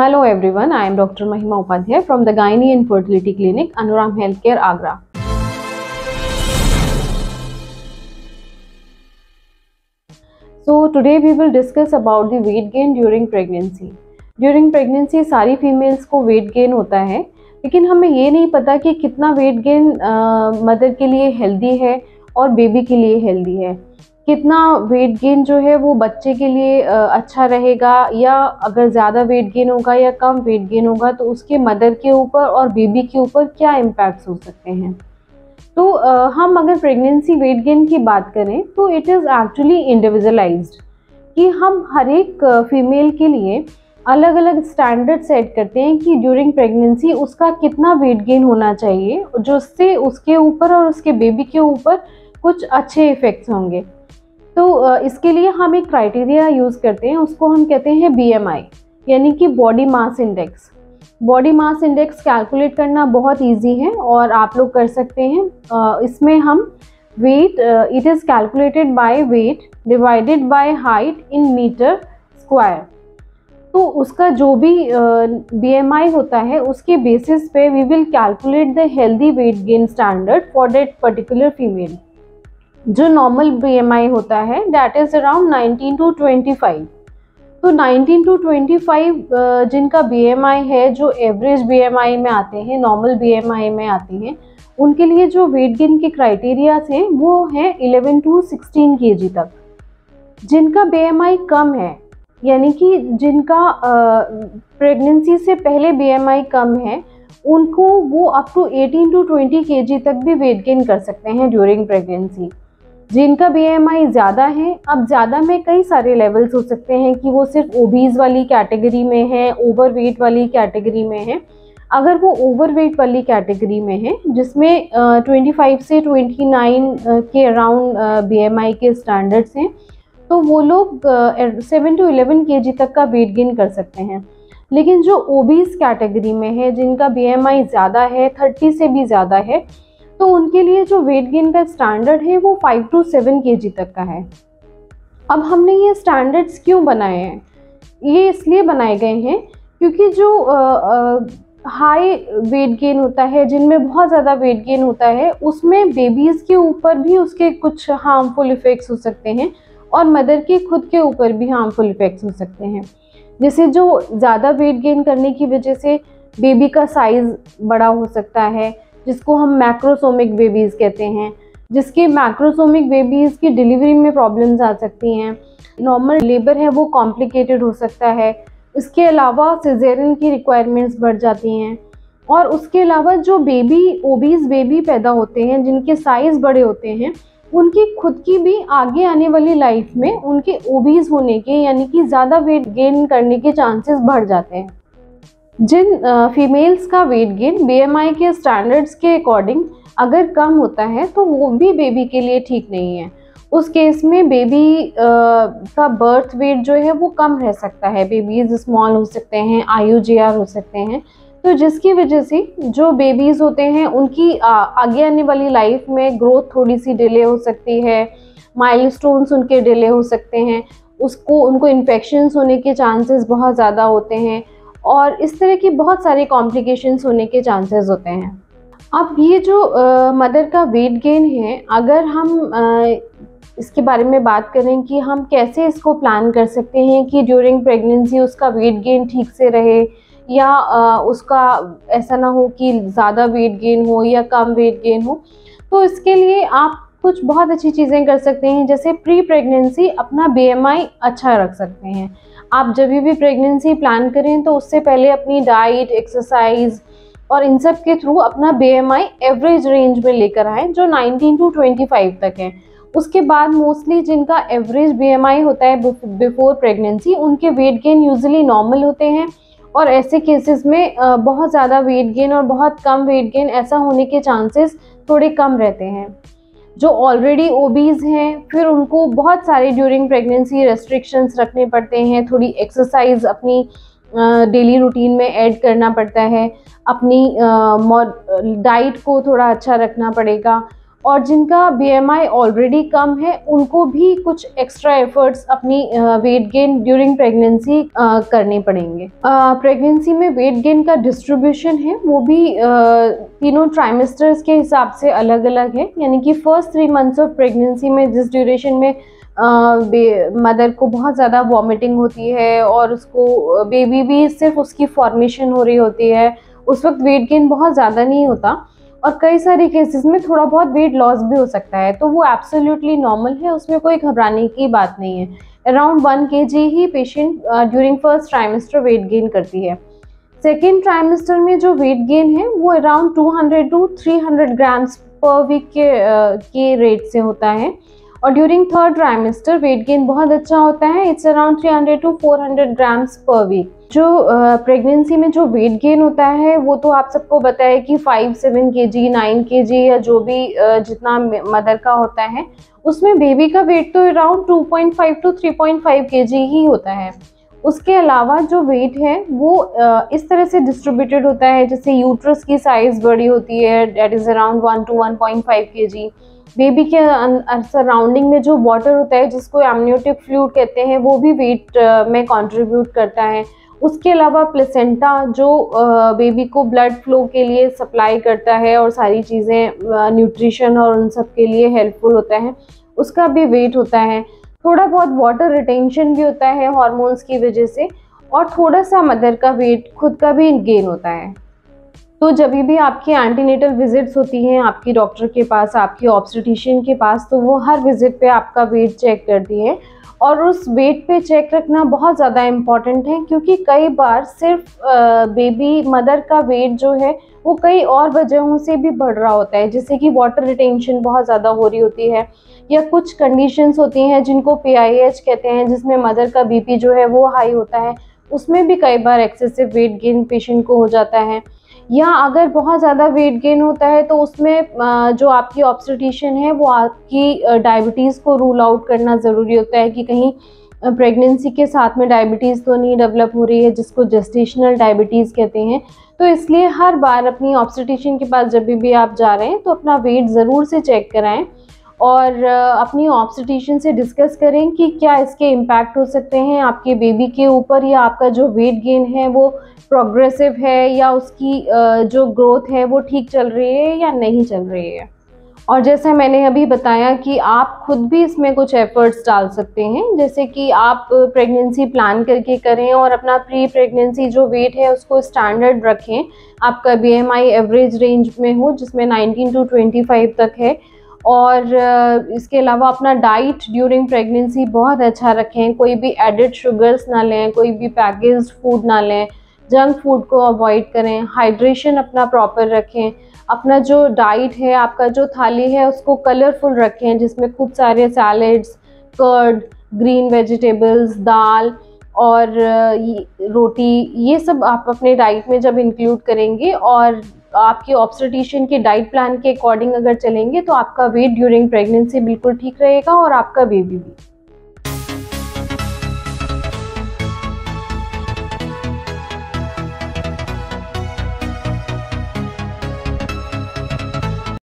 Hello everyone, I am Dr. Mahima Upadhyay from the Gynae and Fertility Clinic, Anuram Healthcare, Agra. So today we will discuss about the weight gain during pregnancy. During pregnancy सारी females को weight gain होता है, लेकिन हमें ये नहीं पता कि कितना weight gain मदर के लिए healthy है और बेबी के लिए healthy है। कितना वेट गेन जो है वो बच्चे के लिए अच्छा रहेगा, या अगर ज़्यादा वेट गेन होगा या कम वेट गेन होगा तो उसके मदर के ऊपर और बेबी के ऊपर क्या इम्पैक्ट्स हो सकते हैं। तो हम अगर प्रेगनेंसी वेट गेन की बात करें तो इट इज़ एक्चुअली इंडिविजुअलाइज्ड, कि हम हर एक फीमेल के लिए अलग अलग स्टैंडर्ड सेट करते हैं कि ड्यूरिंग प्रेगनेंसी उसका कितना वेट गेन होना चाहिए, जो उससे उसके ऊपर और उसके बेबी के ऊपर कुछ अच्छे इफ़ेक्ट्स होंगे। तो इसके लिए हम एक क्राइटेरिया यूज़ करते हैं, उसको हम कहते हैं BMI, यानी कि body mass index. Body mass index calculate करना बहुत इजी है और आप लोग कर सकते हैं। इसमें हम weight, it is calculated by weight divided by height in metre square. तो उसका जो भी BMI होता है उसके बेसिस पे we will calculate the healthy weight gain standard for that particular female. जो नॉर्मल BMI होता है दैट इज़ अराउंड 19 to 25। तो 19 to 25 जिनका BMI है, जो एवरेज BMI में आते हैं, नॉर्मल BMI में आते हैं, उनके लिए जो वेट गेन के क्राइटेरियाज हैं वो हैं 11 to 16 kg तक। जिनका BMI कम है, यानी कि जिनका प्रेगनेंसी से पहले BMI कम है, उनको वो अप टू 18 to 20 kg तक भी वेट गेन कर सकते हैं ड्यूरिंग प्रेगनेंसी। जिनका BMI ज़्यादा है, अब ज़्यादा में कई सारे लेवल्स हो सकते हैं कि वो सिर्फ ओबीज वाली कैटेगरी में है, ओवरवेट वाली कैटेगरी में है। अगर वो ओवरवेट वाली कैटेगरी में है जिसमें 25 से 29 के अराउंड BMI के स्टैंडर्ड्स हैं, तो वो लोग 7 to 11 kg तक का वेट गेन कर सकते हैं। लेकिन जो ओबीज कैटेगरी में है, जिनका BMI ज़्यादा है, 30 से भी ज़्यादा है, तो उनके लिए जो वेट गेन का स्टैंडर्ड है वो 5 to 7 kg तक का है। अब हमने ये स्टैंडर्ड्स क्यों बनाए हैं? ये इसलिए बनाए गए हैं क्योंकि जो हाई वेट गेन होता है, जिनमें बहुत ज़्यादा वेट गेन होता है, उसमें बेबीज़ के ऊपर भी उसके कुछ हार्मफुल इफ़ेक्ट्स हो सकते हैं और मदर के खुद के ऊपर भी हार्मफुल इफ़ेक्ट्स हो सकते हैं। जैसे जो ज़्यादा वेट गेन करने की वजह से बेबी का साइज़ बड़ा हो सकता है, जिसको हम मैक्रोसोमिक बेबीज़ कहते हैं, जिसके मैक्रोसोमिक बेबीज़ की डिलीवरी में प्रॉब्लम्स आ सकती हैं। नॉर्मल लेबर है वो कॉम्प्लिकेटेड हो सकता है। इसके अलावा सिजेरियन की रिक्वायरमेंट्स बढ़ जाती हैं। और उसके अलावा जो बेबी ओबीज़ बेबी पैदा होते हैं, जिनके साइज़ बड़े होते हैं, उनकी खुद की भी आगे आने वाली लाइफ में उनके ओबीज़ होने के, यानी कि ज़्यादा वेट गेन करने के चांसेस बढ़ जाते हैं। जिन फीमेल्स का वेट गेन BMI के स्टैंडर्ड्स के अकॉर्डिंग अगर कम होता है तो वो भी बेबी के लिए ठीक नहीं है। उस केस में बेबी का बर्थ वेट जो है वो कम रह सकता है, बेबीज़ स्मॉल हो सकते हैं, IUGR हो सकते हैं। तो जिसकी वजह से जो बेबीज़ होते हैं उनकी आगे आने वाली लाइफ में ग्रोथ थोड़ी सी डिले हो सकती है, माइलस्टोन्स उनके डिले हो सकते हैं, उनको इन्फेक्शंस होने के चांसेस बहुत ज़्यादा होते हैं और इस तरह की बहुत सारे कॉम्प्लिकेशंस होने के चांसेस होते हैं। अब ये जो मदर का वेट गेन है, अगर हम इसके बारे में बात करें कि हम कैसे इसको प्लान कर सकते हैं कि ड्यूरिंग प्रेगनेंसी उसका वेट गेन ठीक से रहे, या उसका ऐसा ना हो कि ज़्यादा वेट गेन हो या कम वेट गेन हो, तो इसके लिए आप कुछ बहुत अच्छी चीज़ें कर सकते हैं। जैसे प्री प्रेगनेंसी अपना BMI अच्छा रख सकते हैं। आप जब भी प्रेगनेंसी प्लान करें तो उससे पहले अपनी डाइट, एक्सरसाइज और इन सब के थ्रू अपना BMI एवरेज रेंज में लेकर आएँ, जो 19 to 25 तक है। उसके बाद मोस्टली जिनका एवरेज BMI होता है बिफोर प्रेगनेंसी, उनके वेट गेन यूजुअली नॉर्मल होते हैं और ऐसे केसेस में बहुत ज़्यादा वेट गेन और बहुत कम वेट गेन ऐसा होने के चांसेस थोड़े कम रहते हैं। जो ऑलरेडी ओबीज़ हैं, फिर उनको बहुत सारे ड्यूरिंग प्रेगनेंसी रेस्ट्रिक्शंस रखने पड़ते हैं, थोड़ी एक्सरसाइज अपनी डेली रूटीन में ऐड करना पड़ता है, अपनी डाइट को थोड़ा अच्छा रखना पड़ेगा और जिनका BMI ऑलरेडी कम है उनको भी कुछ एक्स्ट्रा एफर्ट्स अपनी वेट गेन ड्यूरिंग प्रेगनेंसी करने पड़ेंगे। प्रेगनेंसी में वेट गेन का डिस्ट्रीब्यूशन है वो भी तीनों ट्राइमेस्टर्स के हिसाब से अलग अलग है, यानी कि फर्स्ट 3 मंथ्स ऑफ प्रेगनेंसी में जिस ड्यूरेशन में मदर को बहुत ज़्यादा वॉमिटिंग होती है और उसको बेबी भी सिर्फ उसकी फॉर्मेशन हो रही होती है, उस वक्त वेट गेन बहुत ज़्यादा नहीं होता और कई सारे केसेस में थोड़ा बहुत वेट लॉस भी हो सकता है, तो वो एब्सोल्युटली नॉर्मल है, उसमें कोई घबराने की बात नहीं है। अराउंड 1 kg ही patient during first trimester weight gain करती है। सेकेंड ट्राइमेस्टर में जो वेट गेन है वो around 200 to 300 grams per week के रेट से होता है और during third trimester weight gain बहुत अच्छा होता है, it's around 300 to 400 grams per week. जो प्रेगनेंसी में जो वेट गेन होता है वो तो आप सबको पता है कि 5-7 kg 9 kg या जो भी जितना मदर का होता है, उसमें बेबी का वेट तो अराउंड 2.5 to 3.5 kg ही होता है। उसके अलावा जो वेट है वो इस तरह से डिस्ट्रीब्यूटेड होता है, जैसे यूट्रस की साइज़ बड़ी होती है, that is around 1 to 1.5 kg। Baby के सराउंडिंग में जो वाटर होता है जिसको एमनियोटिक फ्लूइड कहते हैं वो भी वेट में कंट्रीब्यूट करता है। उसके अलावा प्लेसेंटा जो बेबी को ब्लड फ्लो के लिए सप्लाई करता है और सारी चीज़ें न्यूट्रिशन और उन सब के लिए हेल्पफुल होता है, उसका भी वेट होता है। थोड़ा बहुत वाटर रिटेंशन भी होता है हार्मोन्स की वजह से और थोड़ा सा मदर का वेट खुद का भी गेन होता है। तो जब भी आपकी एंटीनेटल विजिट्स होती हैं आपकी डॉक्टर के पास, आपकी ऑब्स्टेट्रिशियन के पास, तो वो हर विजिट पे आपका वेट चेक करती है और उस वेट पे चेक रखना बहुत ज़्यादा इम्पॉर्टेंट है, क्योंकि कई बार सिर्फ बेबी मदर का वेट जो है वो कई और वजहों से भी बढ़ रहा होता है, जैसे कि वाटर रिटेंशन बहुत ज़्यादा हो रही होती है या कुछ कंडीशंस होती हैं जिनको PIH कहते हैं, जिसमें मदर का BP जो है वो हाई होता है, उसमें भी कई बार एक्सेसिव वेट गेन पेशेंट को हो जाता है। या अगर बहुत ज़्यादा वेट गेन होता है तो उसमें जो आपकी ऑब्स्टेट्रिशियन है वो आपकी डायबिटीज़ को रूल आउट करना ज़रूरी होता है कि कहीं प्रेगनेंसी के साथ में डायबिटीज़ तो नहीं डेवलप हो रही है, जिसको जेस्टेशनल डायबिटीज़ कहते हैं। तो इसलिए हर बार अपनी ऑब्स्टेट्रिशियन के पास जब भी आप जा रहे हैं तो अपना वेट ज़रूर से चेक कराएं और अपनी ऑब्स्टेट्रिशियन से डिस्कस करें कि क्या इसके इम्पैक्ट हो सकते हैं आपके बेबी के ऊपर, या आपका जो वेट गेन है वो प्रोग्रेसिव है या उसकी जो ग्रोथ है वो ठीक चल रही है या नहीं चल रही है। और जैसा मैंने अभी बताया कि आप खुद भी इसमें कुछ एफर्ट्स डाल सकते हैं, जैसे कि आप प्रेगनेंसी प्लान करके करें और अपना प्री प्रेगनेंसी जो वेट है उसको स्टैंडर्ड रखें, आपका BMI एवरेज रेंज में हो जिसमें 19 to 25 तक है। और इसके अलावा अपना डाइट ड्यूरिंग प्रेगनेंसी बहुत अच्छा रखें, कोई भी एडिड शुगर्स ना लें, कोई भी पैकेज्ड फूड ना लें, जंक फूड को अवॉइड करें, हाइड्रेशन अपना प्रॉपर रखें, अपना जो डाइट है आपका जो थाली है उसको कलरफुल रखें जिसमें खूब सारे सैलेड्स, कर्ड, ग्रीन वेजिटेबल्स, दाल और रोटी, ये सब आप अपने डाइट में जब इंक्लूड करेंगे और आपकी ऑब्स्टेट्रिशियन के डाइट प्लान के अकॉर्डिंग अगर चलेंगे तो आपका वेट ड्यूरिंग प्रेगनेंसी बिल्कुल ठीक रहेगा और आपका बेबी भी।